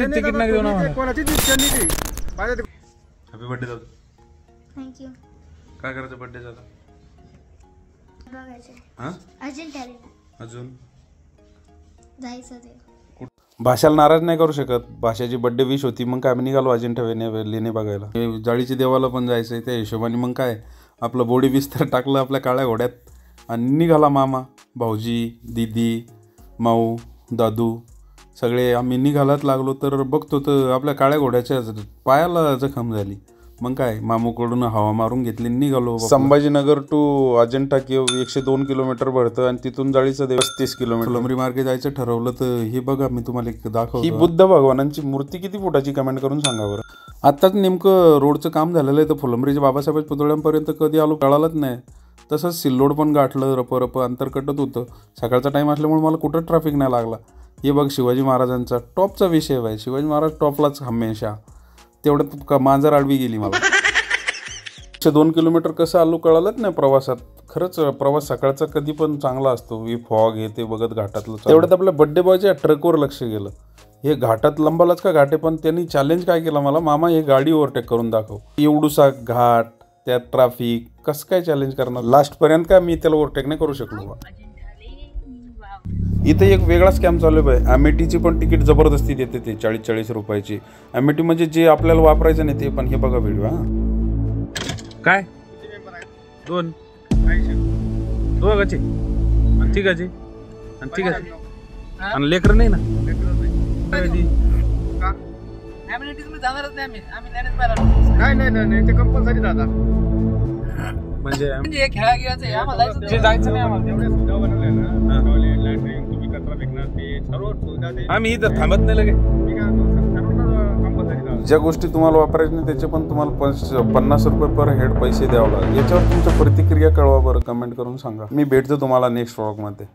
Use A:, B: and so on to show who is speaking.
A: Ticket नाही देऊ ना
B: कोणाची दिसली ती पाहिजे.
A: हॅपी बर्थडे दादा.
C: थँक्यू.
A: काय करायचं बर्थडे झाला?
C: बघायचं.
A: हां
C: अजिंठ्याला
A: अजून
C: जायचं ते.
D: भाषाला नाराज नाही करू शकत. भाषाची बड्डे विश होती, मग काय आम्ही निघालो अजिंठा लेणे बघायला. जाळीच्या देवाला पण जायचं आहे त्या हिशोबाने. मग काय आपलं बोडी बिस्तर टाकलं आपल्या काळ्या घोड्यात आणि निघाला मामा, भाऊजी, दीदी, माऊ, दादू सगळे आम्ही निघालाच लागलो. तर बघतो तर आपल्या काळ्या घोड्याच्या पायाला जखम झाली. मग काय मामूकडून हवा मारून घेतली, निघालो. संभाजीनगर टू अजिंठा केव 102 किलोमीटर भरतं आणि तिथून जाळीचं देव 35 किलोमीटर. फुलंब्री मार्गे जायचं ठरवलं तर हे बघा मी तुम्हाला एक दाखवतो. ही बुद्ध भगवानांची मूर्ती किती फुटाची कमेंट करून सांगा बरं. आत्ताच नेमकं रोडचं काम झालेलं आहे तर फुलंब्रीच्या बाबासाहेब पुतळ्यांपर्यंत कधी आलो कळालंच नाही. तसंच सिल्लोड पण गाठलं, रप अंतर कटत होतं. सकाळचा टाईम असल्यामुळे मला कुठं ट्रॅफिक नाही लागला. हे बघ शिवाजी महाराजांचा टॉपचा विषय आहे. शिवाजी महाराज टॉपलाच हमेशा. तेवढ्यात मांजर आडवी गेली मला. 102 किलोमीटर कसं आलो कळालंच नाही प्रवासात. खरंच प्रवास सकाळचा कधी पण चांगला असतो. ही फॉग हे ते बघत घाटातलं. तेवढ्यात आपल्या बड्डे बॉयच्या ट्रकवर लक्ष गेलं. हे घाटात लंबालाच का घाटे, पण त्यांनी चॅलेंज काय केलं मला, मामा हे गाडी ओव्हरटेक करून दाखव. एवढूसा घाट त्यात ट्रॅफिक कसं काय चॅलेंज करणार. लास्टपर्यंत काय मी त्याला ओव्हरटेक नाही करू शकलो. इथे एक वेगळा स्कॅम चालू आहे. अमेठीची पण तिकीट जबरदस्ती देते ते 40-40 रुपयाची. अमेठी म्हणजे जे आपल्याला वापरायचं नाही ते पण. हे बघा व्हिडिओ.
A: काय 2 दोघाची आणि तिघाची आणि तिघाची आणि लेकर नाही ना.
B: नाही ते कंपल्सरी दादा.
A: म्हणजे
E: खेळा घ्यायचं
A: जे जायचं नाही आम्हाला.
B: तुम्ही कचरा फेकणार ते सर्व सुविधा ते
A: आम्ही इथं थांबत नाही लगे.
D: ज्या गोष्टी तुम्हाला वापरायच्या नाही त्याचे पण तुम्हाला 50 रुपये पर हेड पैसे द्यावं लागेल. याच्यावर तुमच्या प्रतिक्रिया कळवा बरं, कमेंट करून सांगा. मी भेटतो तुम्हाला नेक्स्ट व्लॉगमध्ये.